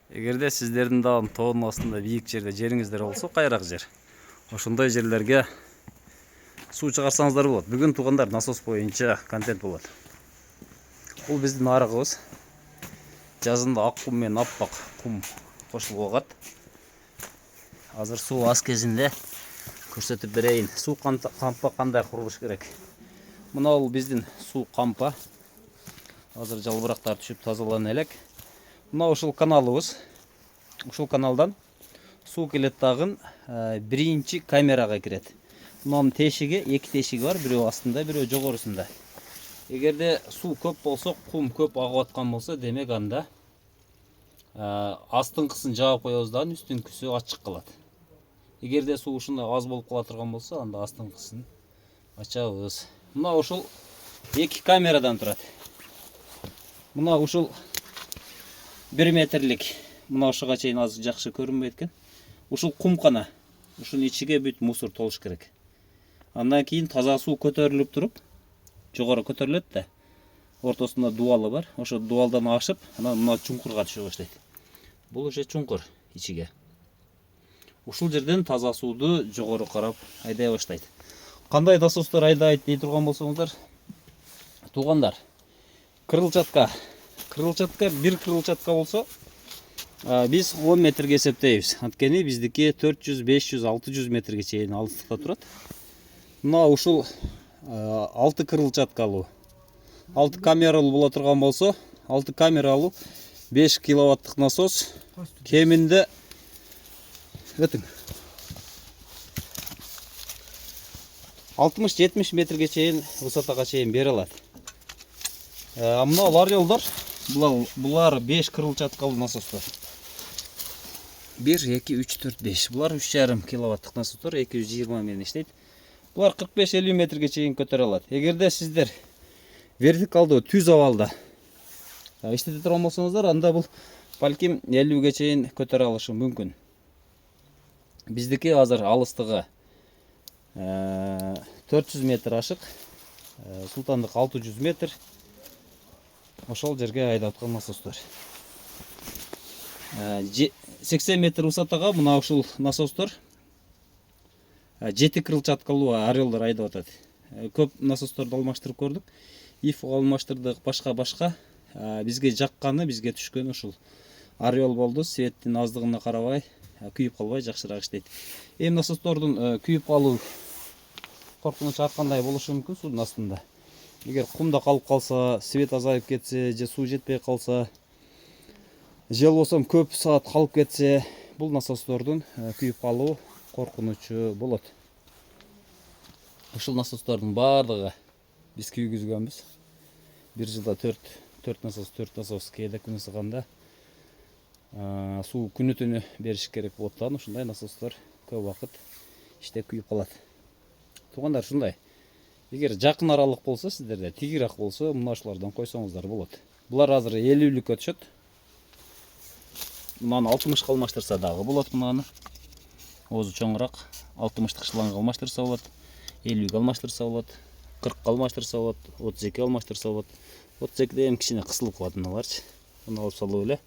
Эгерде сиздердин дагы тоонун астында бийик жерде жериңиздер болсо, кайрак жер. Ошондой жерлерге суу чыгарсаңыздар болот. Бүгүн туугандар насос боюнча контент болот. Бул биздин арыгыбыз. Жазында ак кум менен аппак кум кошулуп калат. Азыр суу аз кезинде көрсөтүп берейин. Суу кампа кандай курулуш керек? Мына бул биздин суу кампа. Азыр жалбырактар түшүп тазалана элек. Мына ушул каналыбыз. Ушул каналдан суу келет дагы биринчи камерага кирет. Мунун тешиги, эки тешиги бар, бирөө астында, бирөө жогорусунда. Эгерде суу көп болсо, кум көп агып аткан болсо, демек анда астыңкысын жаап коебуз да, үстүнкүсү ачык калат. Эгерде суу ушундай аз болуп кала турган болсо, анда астыңкысын ачабыз. Мына ушул эки камерадан турат. Мына ушул 1 метрлик, мына ушуга чейин аз жакшы көрүнбөйт экен. Ушул кумкана, ушунун ичиге бүт мусор толуш керек. Андан кийин таза суу көтөрүлүп туруп, жогору көтөрүлөт да. Ортосунда дуалы бар. Ошо дуалдан ашып, анан мына чуңкурга түшө баштайт. Бул уже чуңкур ичиге. Ушул жерден таза сууду жогору карап айдай баштайт. Кандай насостор айдайт дей турган болсоңуздар, туугандар, кырылчатка. Бир кырылчатка болсо, биз 10 метрге эсептейбиз. Анткени биздики 400, 500, 600 метрге чейин алыстыкта турат. Мына ушул 6 кырылчаткалуу, 6 камералуу боло турган болсо, 6 камералуу 5 киловаттык насос кеминде 60-70 метрге чейин высотага чейин бере алат. Мына ларьолдор, булар 5 кырылчаткалуу насостор. 1, 2, 3, 4, 5. Булар 3,5 киловаттык насостор, 220 менен иштейт. Булар 45-50 метрге чейин көтөрө алат. Эгерде сиздер вертикалдуу түз абалда иштете турган болсоңуздар, анда бул балким 50ге чейин көтөрө алышы мүмкүн. Биздики азыр алыстыгы 400 метр ашык, Султандык 600 метр. Ошол жерге айдап аткан насостор. 80 метр высотага мына ушул насостор 7 кырылчаткалуу орелдор айдап атат. Көп насосторду алмаштырып көрдүк. ИФО алмаштырдык, башка. Бизге жакканы, бизге түшкөн ушул орел болду. Светтин аздыгына карабай, күйүп калбай жакшыраак иштейт. Эми насостордун күйүп калуу коркунучу ар кандай болушу мүмкүн суунун астында. Эгер кумда калып калса, свет азайып кетсе, же суу жетпей калса, же болбосо көп саат калып кетсе, бул насостордун күйүп калуу коркунучу болот. Ушул насостордун баардыгы биз күйгүзгөнбүз. Бир жылда 4 насос кээде күн ысыганда суу күнү-түнү бериш керек болот да, ушундай насостор көп убакыт иштеп күйүп калат. Туугандар, ушундай. Эгер жакын аралык болсо, сиздерде тигирак болсо, мына ушулардан койсоңуздар болот. Булар азыр 50ликке түшөт. Мынаны 60 алмаштырса дагы болот, мынаны. Оозу чоңураак 60 шланга алмаштырса болот, 50 алмаштырса болот, 40 алмаштырса болот, 32 алмаштырса болот. 32де эми кичине кысылып калат мыналарчы. Муну алып салып эле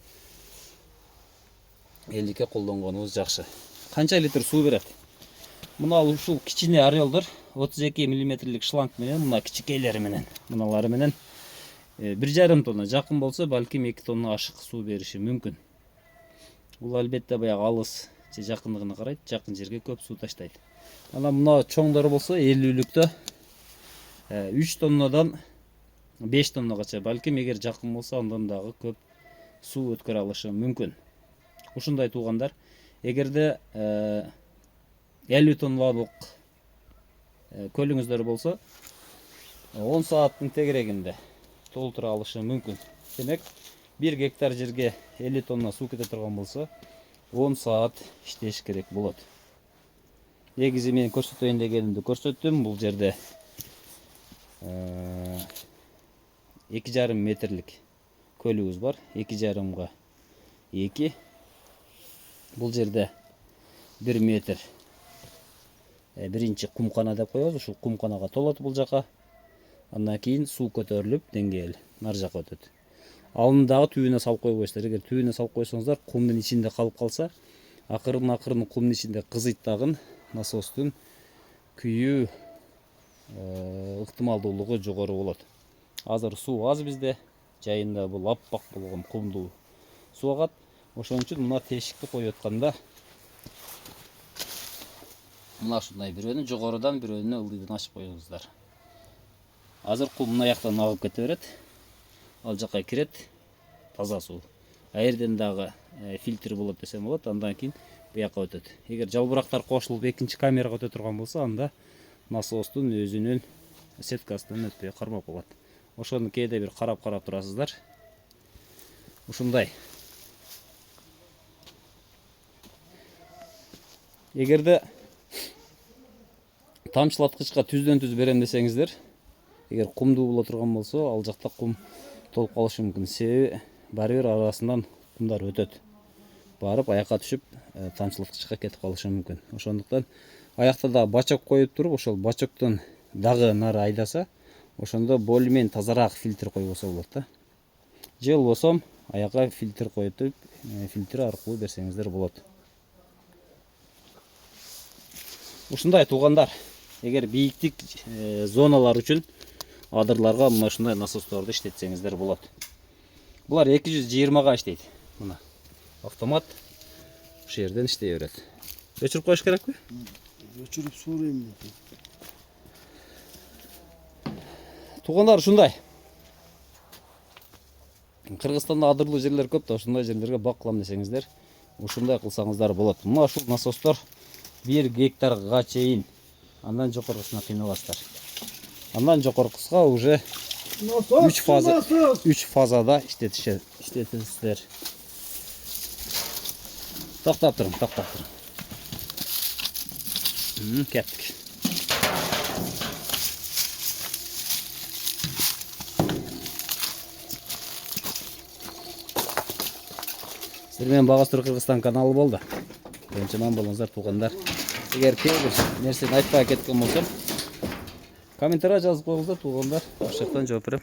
50ке колдонгонубуз жакшы. Канча литр суу берет? Мына ушул кичине орелдор 32 мм шланг менен, мына кичикейлери менен, мыналары менен 1,5 тонна, жакын болсо балким 2 тонна ашык суу бериши мүмкүн. Бул албетте баягы алыс же жакындыгына карайт, жакын жерге көп суу таштайт. Анан мына чоңдору болсо 50лүктө 3 тоннадан 5 тоннагача, балким эгер жакын болсо андан дагы көп суу өткөрө алышы мүмкүн. Ушундай туугандар, эгерде 50 тонналык көлүңүздөр болсо 10 сааттын тегерегинде толтура алышы мүмкүн. Демек 1 гектар жерге 50 тонна суу кете турган болсо 10 саат иштеш керек болот. Негизи мен көрсөтөйүн дегенимди көрсөттүм. Бул жерде 2,5 метрлик көлүбүз бар. 2,5га 2. Бул жерде 1 метр биринчи кумкана деп коебуз. Ушул кумканага толот бул жака. Андан кийин суу көтөрүлүп, деңгээл нар жака өтөт. алдындағы түбіне салып қойып қойсыздар. Егер түбіне салып қойсаңыздар, құмдың ішінде қалып қалса, ақырын құмдың ішінде қызыйт дагын насостың күйүү ықтималдуулугу жогору болот. Азыр суу аз бизде, жайында бул аппак болгон кумдуу суу агат. Ошон үчүн мына тешикти коюп атканда мына ушундай бирөөнү жогорудан бирөөнү ылдыйдан ачып коюңуздар. Азыр кум мына жактан агып кете берет. Ал жакка кирет таза суу. Аерден дагы фильтр болот десем болот, андан кийин буяка өтөт. Эгер жалбырактар кошулуп экинчи камерага өтө турган болсо, анда насостун өзүнүн сеткасынан өтпөй кармап калат. Ошону кээде бир карап турасыздар. Ушундай. Эгерде тамчылаткычка түздөн түз берем десеңиздер, эгер кумдуу боло турган болсо, ал жакта кум толуп калышы мүмкүн. Себеби баары бир арасынан кумдар өтөт. Барып аякка түшүп, тамчылаткычка кетип калышы мүмкүн. Ошондуктан аякта да бачок коюп туруп, ошол бачоктон дагы нары айдаса, ошондо более-менее тазараак фильтр койбосо болот да. Же болбосо аякка фильтр коюп, фильтр аркылуу берсеңиздер болот. Ушундай туугандар, эгер бийиктик зоналар үчүн адырларга мына ушундай насосторду иштетсеңиздер болот. Булар 220га иштейт. Мына автомат ушул жерден иштей берет. Өчүрүп коюш керекпи? Өчүрүп сурайм. Туугандар, ушундай. Кыргызстанда адырлуу жерлер көп да, ушундай жерлерге бак кылам десеңиздер, ушундай кылсаңыздар болот. Мына ушул насостор 1 гектарга чейин, андан жогорусуна кыйналасыздар. Андан жогорусуга уже 3 фазада иштетесиздер. Токтоп турун. Кеттик. Сиздер менен Багастыр Кыргызстан каналы болду. Бірінші ман болыңыздар туғандар. Егер кейбір нәрсені айтпай кеткен болсам, комментария жазып қойыңыздар туғандар. Ошол жақтан жооп берем.